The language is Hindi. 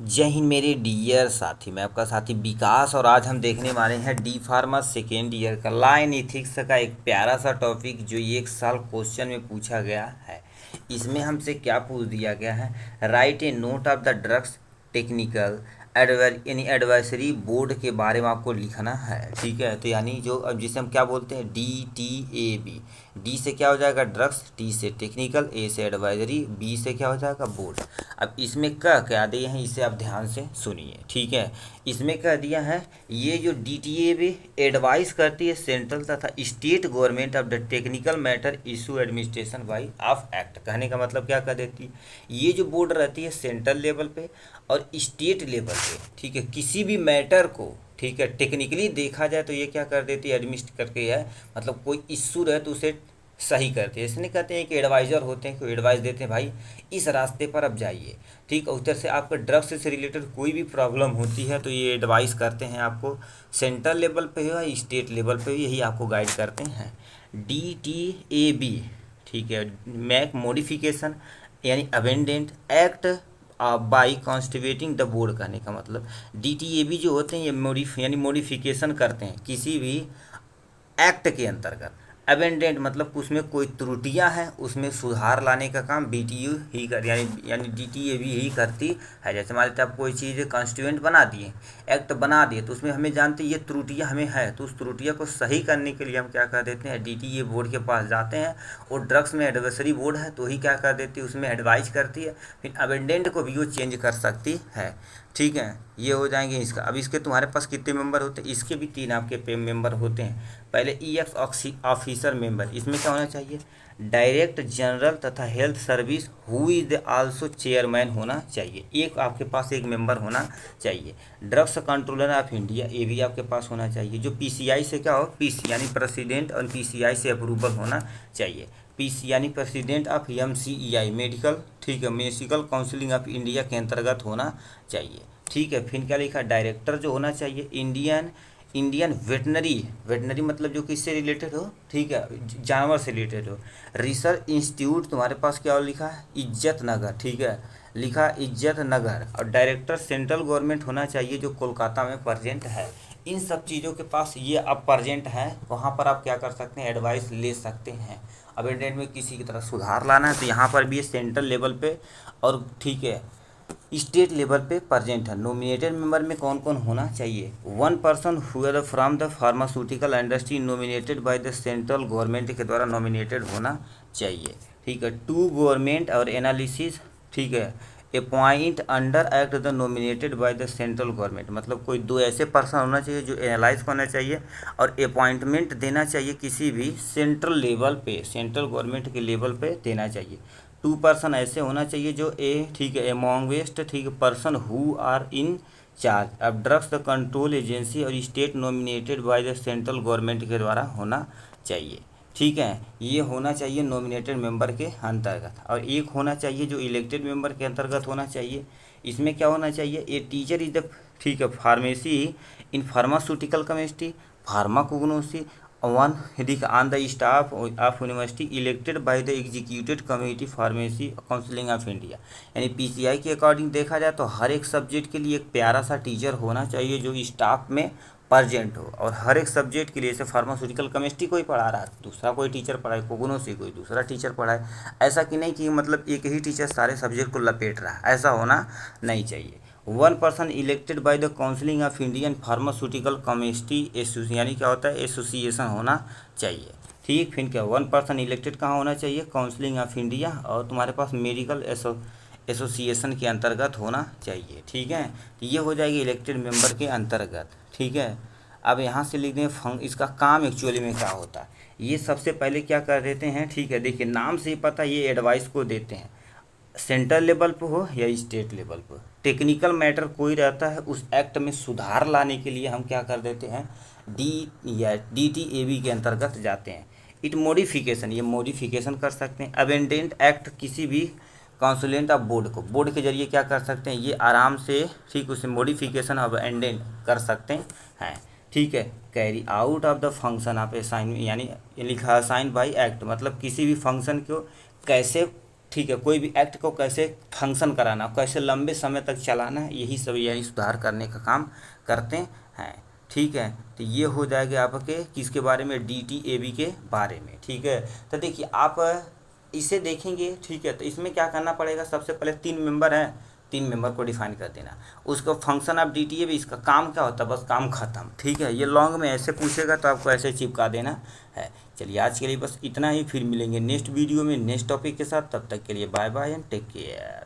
जय हिंद मेरे डियर साथी। मैं आपका साथी विकास और आज हम देखने वाले हैं डी फार्मा सेकेंड ईयर का लाइन इथिक्स का एक प्यारा सा टॉपिक जो ये एक साल क्वेश्चन में पूछा गया है। इसमें हमसे क्या पूछ दिया गया है, right A note of the drugs technical यानी एडवाइजरी बोर्ड के बारे में आपको लिखना है। ठीक है, तो यानी जो अब जिसे हम क्या बोलते हैं DTAB। डी से क्या हो जाएगा ड्रग्स, टी से टेक्निकल, ए से एडवाइजरी, बी से क्या हो जाएगा बोर्ड। अब इसमें क्या दिए हैं इसे आप ध्यान से सुनिए। ठीक है, इसमें क्या दिया है, ये जो DTAB एडवाइस करती है सेंट्रल तथा state government of the technical matter issue administration by of act. कहने का मतलब क्या कर देती है, ये जो बोर्ड रहती है सेंट्रल लेवल पे और स्टेट लेवल पे, ठीक है, किसी भी मैटर को, ठीक है, टेक्निकली देखा जाए तो ये क्या कर देती है, एडमिनिस्ट करके है, मतलब कोई इशू रहे तो उसे सही करते हैं। इसलिए कहते हैं कि एडवाइज़र होते हैं, कोई एडवाइस देते हैं, भाई इस रास्ते पर अब जाइए। ठीक है, उधर से आपका ड्रग्स से रिलेटेड कोई भी प्रॉब्लम होती है तो ये एडवाइस करते हैं आपको, सेंट्रल लेवल पे हो या स्टेट लेवल पे, यही आपको गाइड करते हैं। DTAB, ठीक है, मैक मॉडिफिकेशन यानी amendment act by constituting the board. कहने का मतलब DTAB जो होते हैं ये यानी मॉडिफिकेशन करते हैं किसी भी एक्ट के अंतर्गत। अमेंडेंट मतलब उसमें कोई त्रुटियां हैं उसमें सुधार लाने का काम BTU ही कर यानी DTAB ही करती है। जैसे मान लीजिए आप कोई चीज़ कॉन्स्टिट्यूएंट बना दिए, एक्ट बना दिए, तो उसमें हमें जानते ये त्रुटियां हमें है, तो उस त्रुटियां को सही करने के लिए हम क्या कर देते हैं, DTA बोर्ड के पास जाते हैं। और ड्रग्स में एडवाइजरी बोर्ड है तो ही क्या कर देती है, उसमें एडवाइज करती है, फिर अमेंडेंट को भी वो चेंज कर सकती है। ठीक है, ये हो जाएंगे इसका। अब इसके तुम्हारे पास कितने मेंबर होते हैं, इसके भी 3 आपके पे मेंबर होते हैं। पहले EX ऑफिसर मेंबर, इसमें क्या होना चाहिए, डायरेक्ट जनरल तथा health service who is also chairman होना चाहिए, एक आपके पास एक मेंबर होना चाहिए। ड्रग्स कंट्रोलर ऑफ इंडिया, ये भी आपके पास होना चाहिए। जो PCI से क्या हो, PC यानी प्रेसिडेंट और PCI से अप्रूवल होना चाहिए। PC यानी प्रेसिडेंट ऑफ MCEI मेडिकल, ठीक है, मेडिकल काउंसिलिंग ऑफ इंडिया के अंतर्गत होना चाहिए। ठीक है, फिर क्या लिखा, डायरेक्टर जो होना चाहिए इंडियन वेटनरी मतलब जो किससे रिलेटेड हो, ठीक है, जानवर से रिलेटेड हो। रिसर्च इंस्टीट्यूट तुम्हारे पास क्या लिखा है, इज्जत नगर, ठीक है, लिखा इज्जत नगर। और डायरेक्टर सेंट्रल गवर्नमेंट होना चाहिए जो कोलकाता में प्रेजेंट है। इन सब चीज़ों के पास ये अब प्रेजेंट है, वहाँ पर आप क्या कर सकते हैं, एडवाइस ले सकते हैं। अब इंडियन में किसी की तरह सुधार लाना है तो यहाँ पर भी सेंट्रल लेवल पे और ठीक है स्टेट लेवल पे प्रेजेंट है। नॉमिनेटेड मेंबर में कौन कौन होना चाहिए, 1 पर्सन हुए from the pharmaceutical industry nominated by the central government के द्वारा नॉमिनेटेड होना चाहिए। ठीक है, 2 गवर्नमेंट और एनालिसिस, ठीक है, appoint under act the nominated by the central government, मतलब कोई 2 ऐसे पर्सन होना चाहिए जो एनालाइज होना चाहिए और अपॉइंटमेंट देना चाहिए किसी भी सेंट्रल लेवल पे, सेंट्रल गवर्नमेंट के लेवल पे देना चाहिए। 2 पर्सन ऐसे होना चाहिए जो ठीक है, एमोंगेस्ट, ठीक है, person who are in charge of drugs the control agency और state nominated by the central government के द्वारा होना चाहिए। ठीक है, ये होना चाहिए नॉमिनेटेड मेंबर के अंतर्गत। और एक होना चाहिए जो इलेक्टेड मेंबर के अंतर्गत होना चाहिए। इसमें क्या होना चाहिए, ए टीचर इज द, ठीक है, pharmacy in pharmaceutical chemistry pharmacognosy one हिडिक on the staff of university elected by the executive committee pharmacy counselling of India. यानी PCI के अकॉर्डिंग देखा जाए तो हर एक सब्जेक्ट के लिए एक प्यारा सा टीचर होना चाहिए जो स्टाफ में प्रेजेंट हो, और हर एक सब्जेक्ट के लिए, जैसे फार्मास्यूटिकल केमिस्ट्री कोई पढ़ा रहा है दूसरा कोई टीचर पढ़ाए, कोगुनो से कोई दूसरा टीचर पढ़ाए। ऐसा कि नहीं कि मतलब एक ही टीचर सारे सब्जेक्ट को लपेट रहा है, ऐसा होना नहीं चाहिए। 1 person elected by the counselling of Indian pharmaceutical chemistry association, यानी क्या होता है, एसोसिएशन होना चाहिए। ठीक, फिर क्या 1 पर्सन इलेक्टेड कहाँ होना चाहिए, काउंसिलिंग ऑफ इंडिया और तुम्हारे पास मेडिकल एसोसिएशन के अंतर्गत होना चाहिए। ठीक है, तो ये हो जाएगी इलेक्टेड मेंबर के अंतर्गत। ठीक है, अब यहाँ से लिख दें इसका काम एक्चुअली में क्या होता है। ये सबसे पहले क्या कर देते हैं, ठीक है, देखिए नाम से ही पता, ये एडवाइस को देते हैं सेंट्रल लेवल पर हो या स्टेट लेवल पर। टेक्निकल मैटर कोई रहता है उस एक्ट में सुधार लाने के लिए हम क्या कर देते हैं, DTAB के अंतर्गत जाते हैं। इट मॉडिफिकेशन, ये मॉडिफिकेशन कर सकते हैं। अमेंडमेंट एक्ट किसी भी काउंसिलेंट ऑफ बोर्ड के जरिए क्या कर सकते हैं, ये आराम से, ठीक, उसे मॉडिफिकेशन ऑफ अमेंडेंट कर सकते हैं। ठीक है, carry out of the function of assign, यानी लिखा असाइन बाई एक्ट, मतलब किसी भी फंक्शन को कैसे ठीक है, कोई भी एक्ट को कैसे फंक्शन कराना, कैसे लंबे समय तक चलाना है, यही सब यही सुधार करने का काम करते हैं। ठीक है, तो ये हो जाएगा आपके किसके बारे में, DTAB के बारे में। ठीक है, तो देखिए आप इसे देखेंगे। ठीक है, तो इसमें क्या करना पड़ेगा, सबसे पहले 3 मेंबर हैं, 3 मेंबर को डिफाइन कर देना, उसका फंक्शन ऑफ DTAB, इसका काम क्या होता है, बस काम खत्म। ठीक है, ये लॉन्ग में ऐसे पूछेगा तो आपको ऐसे चिपका देना है। चलिए आज के लिए बस इतना ही, फिर मिलेंगे नेक्स्ट वीडियो में नेक्स्ट टॉपिक के साथ। तब तक के लिए bye bye and take care.